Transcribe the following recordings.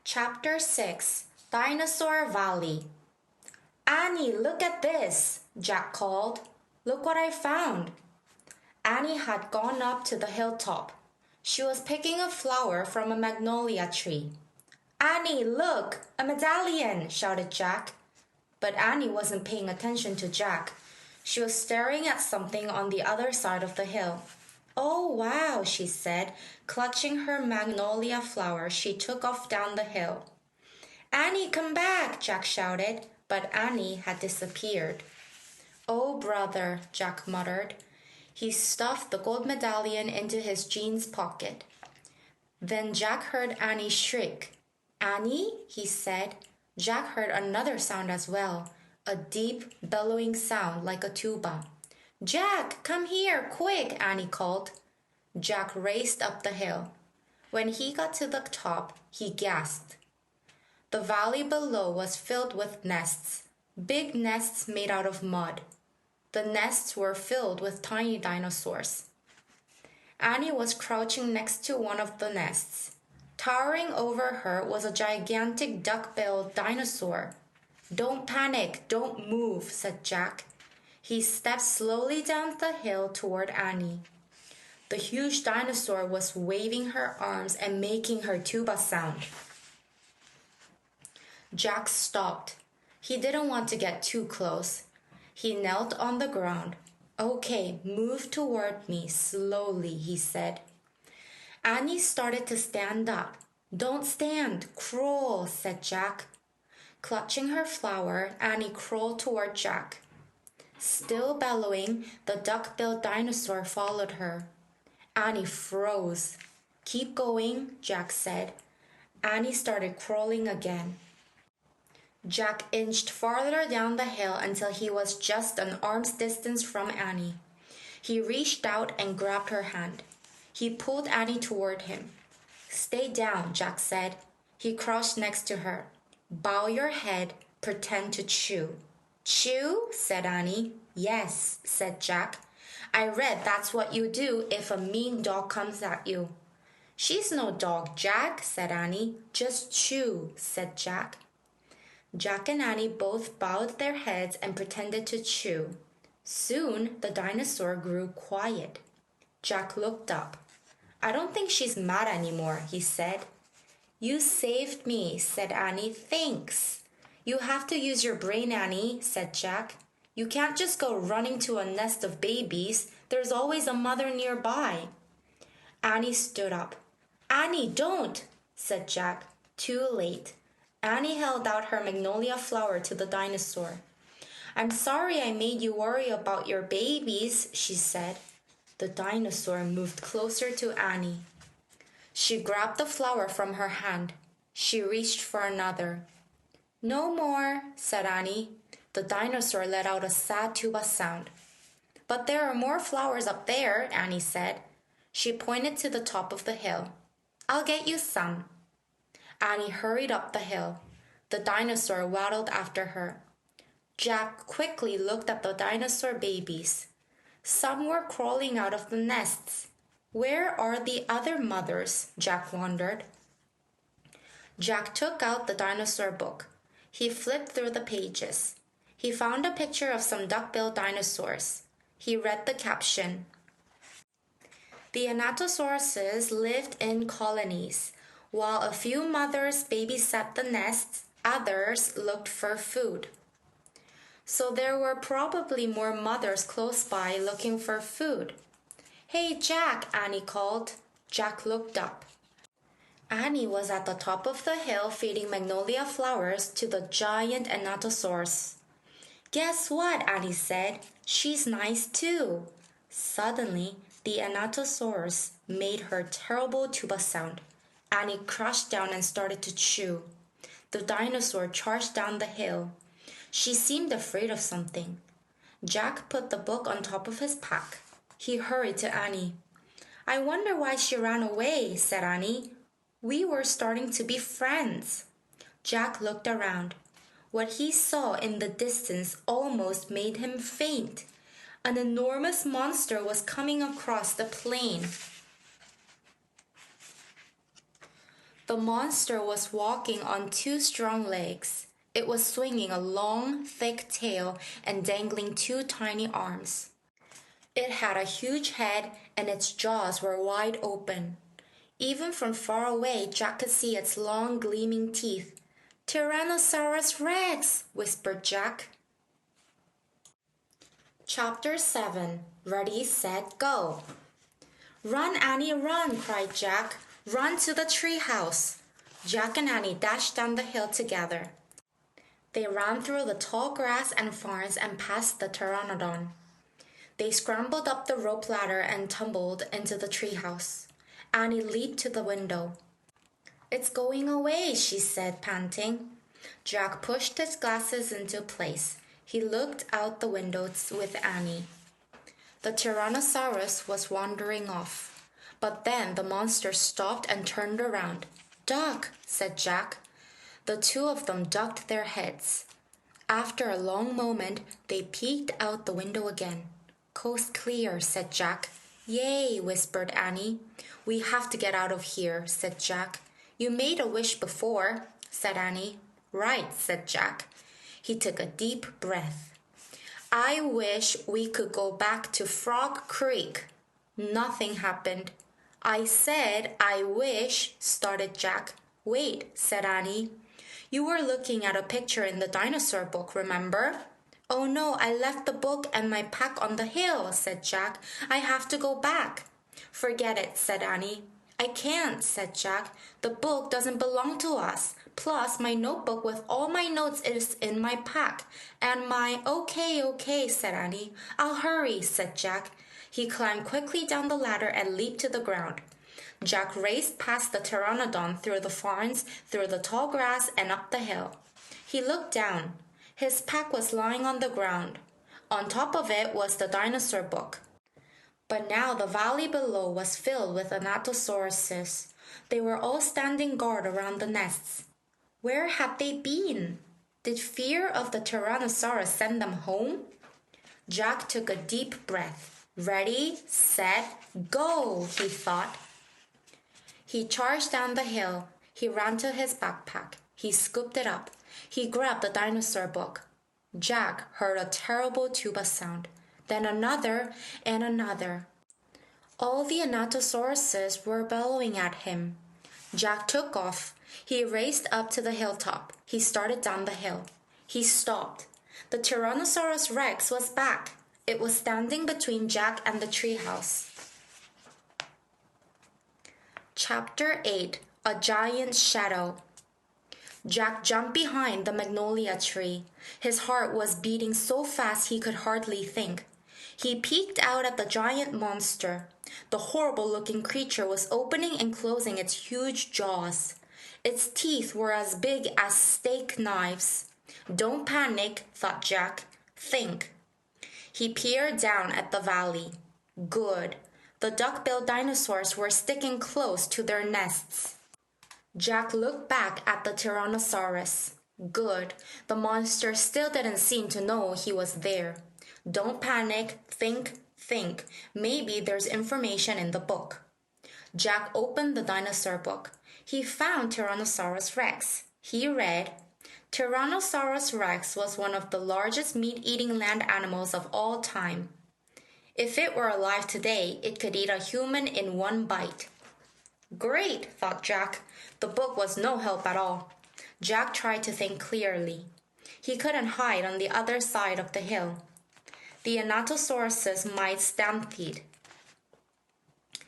Chapter 6 Dinosaur Valley. Annie, look at this, Jack called. Look what I found. Annie had gone up to the hilltop. She was picking a flower from a magnolia tree. Annie, look, a medallion, shouted Jack. But Annie wasn't paying attention to Jack. She was staring at something on the other side of the hill. Oh, wow, she said. Clutching her magnolia flower, she took off down the hill. Annie, come back, Jack shouted, but Annie had disappeared. Oh, brother, Jack muttered. He stuffed the gold medallion into his jeans pocket. Then Jack heard Annie shriek. Annie, he said. Jack heard another sound as well, a deep, bellowing sound like a tuba. Jack, come here, quick, Annie called. Jack raced up the hill. When he got to the top, he gasped. The valley below was filled with nests, big nests made out of mud. The nests were filled with tiny dinosaurs. Annie was crouching next to one of the nests. Towering over her was a gigantic duck-billed dinosaur. Don't panic, don't move, said Jack. He stepped slowly down the hill toward Annie. The huge dinosaur was waving her arms and making her tuba sound. Jack stopped. He didn't want to get too close. He knelt on the ground. Okay, move toward me slowly, he said. Annie started to stand up. Don't stand, crawl, said Jack. Clutching her flower, Annie crawled toward Jack. Still bellowing, the duck-billed dinosaur followed her. Annie froze. Keep going, Jack said. Annie started crawling again. Jack inched farther down the hill until he was just an arm's distance from Annie. He reached out and grabbed her hand. He pulled Annie toward him. Stay down, Jack said. He crouched next to her. Bow your head, pretend to chew. Chew? Said Annie. Yes, said Jack. I read that's what you do if a mean dog comes at you. She's no dog, Jack, said Annie. Just chew, said Jack. Jack and Annie both bowed their heads and pretended to chew. Soon the dinosaur grew quiet. Jack looked up. I don't think she's mad anymore, he said. You saved me, said Annie. Thanks. You have to use your brain, Annie, said Jack. You can't just go running to a nest of babies. There's always a mother nearby. Annie stood up. Annie, don't, said Jack. Too late. Annie held out her magnolia flower to the dinosaur. I'm sorry I made you worry about your babies, she said. The dinosaur moved closer to Annie. She grabbed the flower from her hand. She reached for another. No more, said Annie. The dinosaur let out a sad tuba sound. But there are more flowers up there, Annie said. She pointed to the top of the hill. I'll get you some. Annie hurried up the hill. The dinosaur waddled after her. Jack quickly looked at the dinosaur babies. Some were crawling out of the nests. Where are the other mothers? Jack wondered. Jack took out the dinosaur book. He flipped through the pages. He found a picture of some duck-billed dinosaurs. He read the caption. The Anatosauruses lived in colonies. While a few mothers babysat the nests, others looked for food. So there were probably more mothers close by looking for food. Hey, Jack, Annie called. Jack looked up. Annie was at the top of the hill feeding magnolia flowers to the giant Anatosaurus. Guess what? Annie said. She's nice too. Suddenly, the Anatosaurus made her terrible tuba sound. Annie crouched down and started to chew. The dinosaur charged down the hill. She seemed afraid of something. Jack put the book on top of his pack. He hurried to Annie. I wonder why she ran away, said Annie. We were starting to be friends. Jack looked around. What he saw in the distance almost made him faint. An enormous monster was coming across the plain. The monster was walking on two strong legs. It was swinging a long, thick tail and dangling two tiny arms. It had a huge head and its jaws were wide open. Even from far away, Jack could see its long, gleaming teeth. "Tyrannosaurus Rex!" whispered Jack. Chapter 7. Ready, Set, Go. "Run, Annie, run!" cried Jack. "Run to the treehouse!" Jack and Annie dashed down the hill together. They ran through the tall grass and ferns and past the pteranodon. They scrambled up the rope ladder and tumbled into the treehouse. Annie leaped to the window. "It's going away," she said, panting. Jack pushed his glasses into place. He looked out the windows with Annie. The Tyrannosaurus was wandering off. But then the monster stopped and turned around. "Duck," said Jack. The two of them ducked their heads. After a long moment, they peeked out the window again. "Coast clear," said Jack. "Yay," whispered Annie. "We have to get out of here," said Jack. "You made a wish before," said Annie. "Right," said Jack. He took a deep breath. "I wish we could go back to Frog Creek." Nothing happened. "I said I wish," started Jack. "Wait," said Annie. "You were looking at a picture in the dinosaur book, remember?" "Oh no, I left the book and my pack on the hill," said Jack. "I have to go back." "Forget it," said Annie. "I can't," said Jack. "The book doesn't belong to us. Plus, my notebook with all my notes is in my pack. And my—" Okay, said Annie. "I'll hurry," said Jack. He climbed quickly down the ladder and leaped to the ground. Jack raced past the pteranodon, through the ferns, through the tall grass, and up the hill. He looked down. His pack was lying on the ground. On top of it was the dinosaur book. But now the valley below was filled with Anattosauruses. They were all standing guard around the nests. Where had they been? Did fear of the Tyrannosaurus send them home? Jack took a deep breath. "Ready, set, go," he thought. He charged down the hill. He ran to his backpack. He scooped it up. He grabbed the dinosaur book. Jack heard a terrible tuba sound, then another and another. All the Anattosauruses were bellowing at him. Jack took off. He raced up to the hilltop. He started down the hill. He stopped. The Tyrannosaurus Rex was back. It was standing between Jack and the treehouse. Chapter 8. A Giant's Shadow. Jack jumped behind the magnolia tree. His heart was beating so fast he could hardly think. He peeked out at the giant monster. The horrible-looking creature was opening and closing its huge jaws. Its teeth were as big as steak knives. "Don't panic," thought Jack. "Think." He peered down at the valley. Good. The duck-billed dinosaurs were sticking close to their nests. Jack looked back at the Tyrannosaurus. Good. The monster still didn't seem to know he was there. Don't panic. Think. Maybe there's information in the book. Jack opened the dinosaur book. He found Tyrannosaurus Rex. He read, "Tyrannosaurus Rex was one of the largest meat-eating land animals of all time. If it were alive today, it could eat a human in one bite." Great, thought Jack. The book was no help at all. Jack tried to think clearly. He couldn't hide on the other side of the hill. The Anattosauruses might stampede.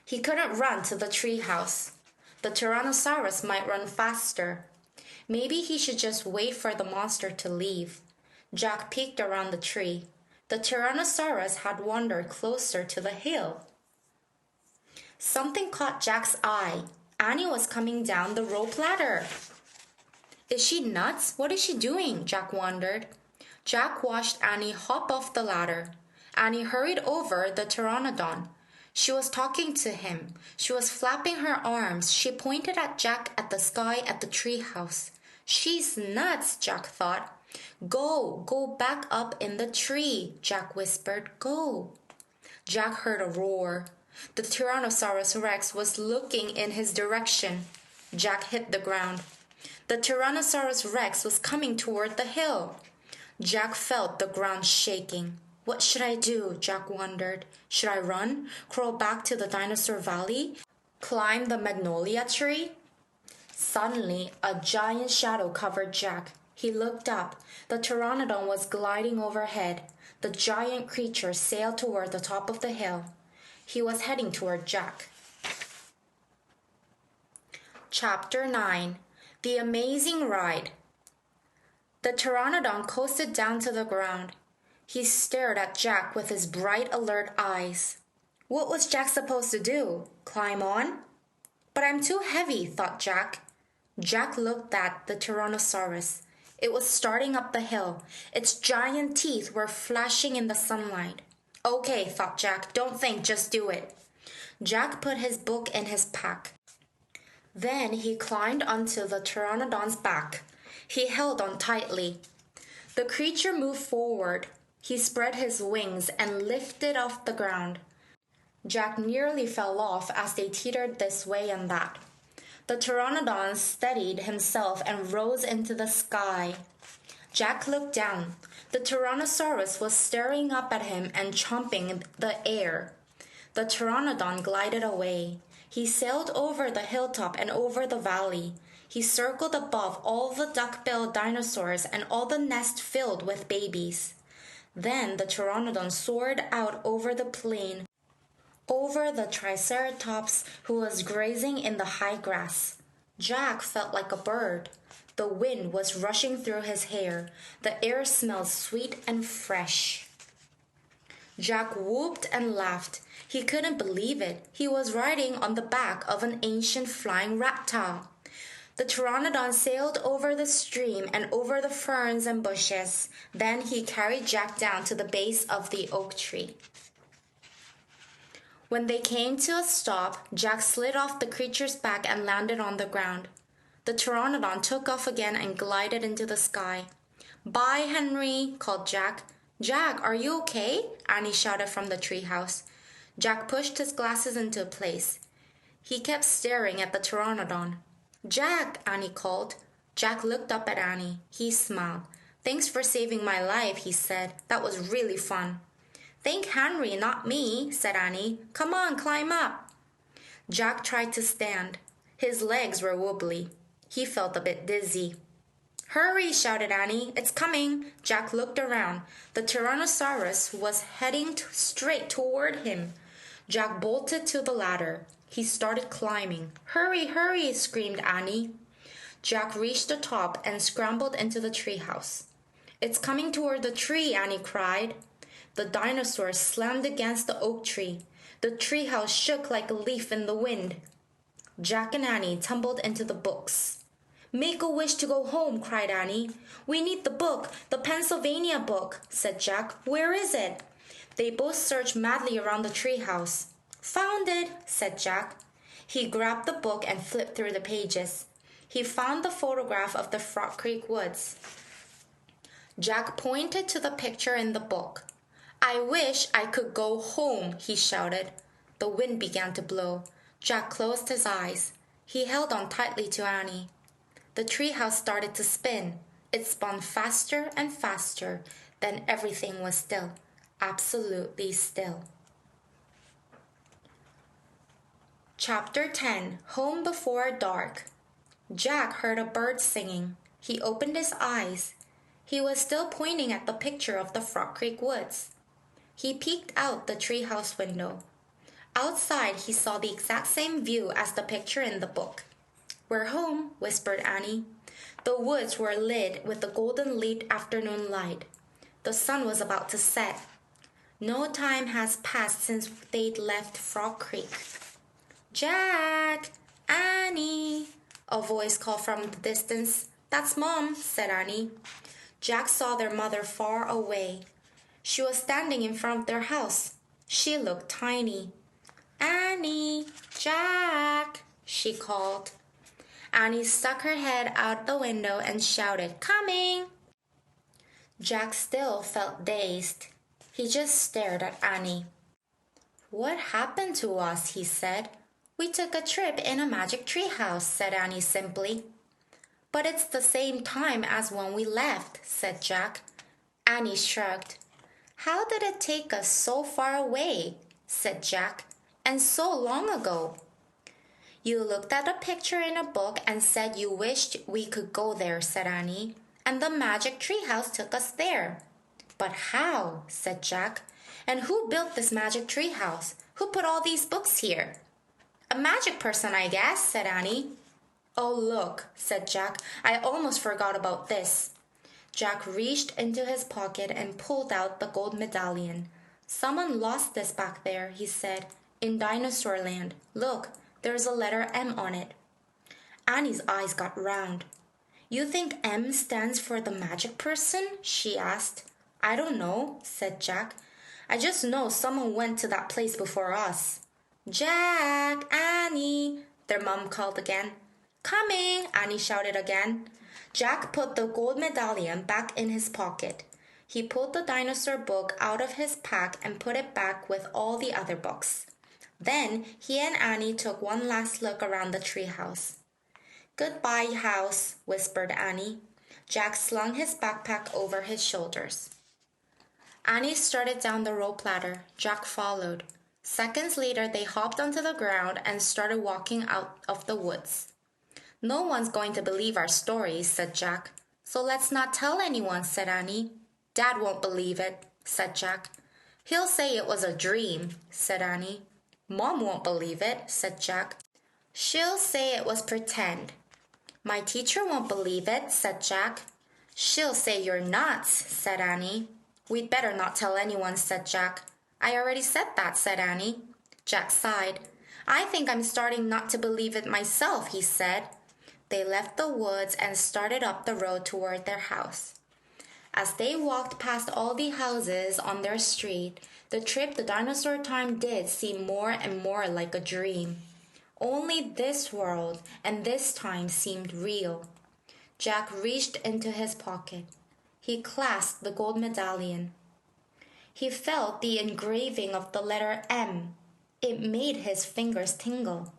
He couldn't run to the treehouse. The Tyrannosaurus might run faster. Maybe he should just wait for the monster to leave. Jack peeked around the tree. The Tyrannosaurus had wandered closer to the hill. Something caught Jack's eye. Annie was coming down the rope ladder. Is she nuts? What is she doing? Jack wondered. Jack watched Annie hop off the ladder. Annie hurried over the pteranodon. She was talking to him. She was flapping her arms. She pointed at Jack at the sky at the treehouse. She's nuts, Jack thought. Go back up in the tree, Jack whispered. Go. Jack heard a roar. The Tyrannosaurus Rex was looking in his direction. Jack hit the ground. The Tyrannosaurus Rex was coming toward the hill. Jack felt the ground shaking. What should I do? Jack wondered. Should I run? Crawl back to the dinosaur valley? Climb the magnolia tree? Suddenly, a giant shadow covered Jack. He looked up. The pteranodon was gliding overhead. The giant creature sailed toward the top of the hill. He was heading toward Jack. Chapter 9. The Amazing Ride. The pteranodon coasted down to the ground. He stared at Jack with his bright, alert eyes. What was Jack supposed to do? Climb on? But I'm too heavy, thought Jack. Jack looked at the Tyrannosaurus. It was starting up the hill. Its giant teeth were flashing in the sunlight. Okay, thought Jack. Don't think, just do it. Jack put his book in his pack. Then he climbed onto the pteranodon's back. He held on tightly. The creature moved forward. He spread his wings and lifted off the ground. Jack nearly fell off as they teetered this way and that. The pteranodon steadied himself and rose into the sky. Jack looked down. The Tyrannosaurus was staring up at him and chomping the air. The pteranodon glided away. He sailed over the hilltop and over the valley. He circled above all the duck-billed dinosaurs and all the nests filled with babies. Then the pteranodon soared out over the plain, over the triceratops who was grazing in the high grass. Jack felt like a bird. The wind was rushing through his hair. The air smelled sweet and fresh. Jack whooped and laughed. He couldn't believe it. He was riding on the back of an ancient flying reptile. The pteranodon sailed over the stream and over the ferns and bushes. Then he carried Jack down to the base of the oak tree. When they came to a stop, Jack slid off the creature's back and landed on the ground. The pteranodon took off again and glided into the sky. Bye, Henry, called Jack. Jack, are you okay? Annie shouted from the treehouse. Jack pushed his glasses into place. He kept staring at the pteranodon. Jack, Annie called. Jack looked up at Annie. He smiled. Thanks for saving my life, he said. That was really fun. Thank Henry, not me, said Annie. Come on, climb up. Jack tried to stand. His legs were wobbly. He felt a bit dizzy. Hurry, shouted Annie. It's coming. Jack looked around. The Tyrannosaurus was heading straight toward him. Jack bolted to the ladder. He started climbing. Hurry, hurry, screamed Annie. Jack reached the top and scrambled into the treehouse. It's coming toward the tree, Annie cried. The dinosaur slammed against the oak tree. The treehouse shook like a leaf in the wind. Jack and Annie tumbled into the books. Make a wish to go home, cried Annie. We need the book, the Pennsylvania book, said Jack. Where is it? They both searched madly around the treehouse. Found it, said Jack. He grabbed the book and flipped through the pages. He found the photograph of the Frog Creek woods. Jack pointed to the picture in the book. I wish I could go home, he shouted. The wind began to blow. Jack closed his eyes. He held on tightly to Annie. The treehouse started to spin. It spun faster and faster. Then everything was still. Absolutely still. Chapter 10. Home Before Dark. Jack heard a bird singing. He opened his eyes. He was still pointing at the picture of the Frog Creek woods. He peeked out the treehouse window. Outside, he saw the exact same view as the picture in the book. We're home, whispered Annie. The woods were lit with the golden late afternoon light. The sun was about to set. No time has passed since they'd left Frog Creek. Jack! Annie! A voice called from the distance. That's Mom, said Annie. Jack saw their mother far away. She was standing in front of their house. She looked tiny. Annie! Jack! She called. Annie stuck her head out the window and shouted, Coming! Jack still felt dazed. He just stared at Annie. What happened to us? He said. We took a trip in a magic tree house, said Annie simply. But it's the same time as when we left, said Jack. Annie shrugged. How did it take us so far away, said Jack, and so long ago? You looked at a picture in a book and said you wished we could go there, said Annie, and the magic treehouse took us there. But how? Said Jack. And who built this magic treehouse? Who put all these books here? A magic person, I guess, said Annie. Oh, look, said Jack. I almost forgot about this. Jack reached into his pocket and pulled out the gold medallion. Someone lost this back there, he said, in Dinosaur Land. Look, there's a letter M on it. Annie's eyes got round. You think M stands for the magic person? She asked. I don't know, said Jack. I just know someone went to that place before us. Jack, Annie, their mom called again. Coming, Annie shouted again. Jack put the gold medallion back in his pocket. He pulled the dinosaur book out of his pack and put it back with all the other books. Then he and Annie took one last look around the treehouse. Goodbye, house, whispered Annie. Jack slung his backpack over his shoulders. Annie started down the rope ladder. Jack followed. Seconds later, they hopped onto the ground and started walking out of the woods. No one's going to believe our stories, said Jack. So let's not tell anyone, said Annie. Dad won't believe it, said Jack. He'll say it was a dream, said Annie. Mom won't believe it, said Jack. She'll say it was pretend. My teacher won't believe it, said Jack. She'll say you're nuts, said Annie. We'd better not tell anyone, said Jack. I already said that, said Annie. Jack sighed. I think I'm starting not to believe it myself, he said. They left the woods and started up the road toward their house. As they walked past all the houses on their street, the trip the dinosaur time did seem more and more like a dream. Only this world and this time seemed real. Jack reached into his pocket. He clasped the gold medallion. He felt the engraving of the letter M. It made his fingers tingle.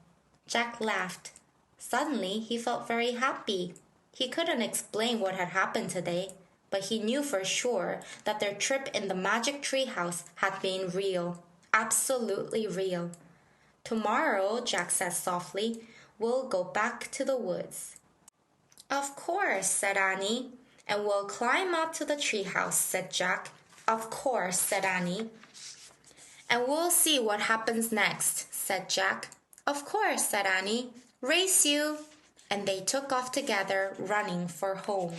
Jack laughed. Suddenly, he felt very happy. He couldn't explain what had happened today, but he knew for sure that their trip in the magic treehouse had been real. Absolutely real. Tomorrow, Jack said softly, we'll go back to the woods. Of course, said Annie. And we'll climb up to the treehouse, said Jack. Of course, said Annie. And we'll see what happens next, said Jack. Of course, said Annie. Race you! And they took off together, running for home.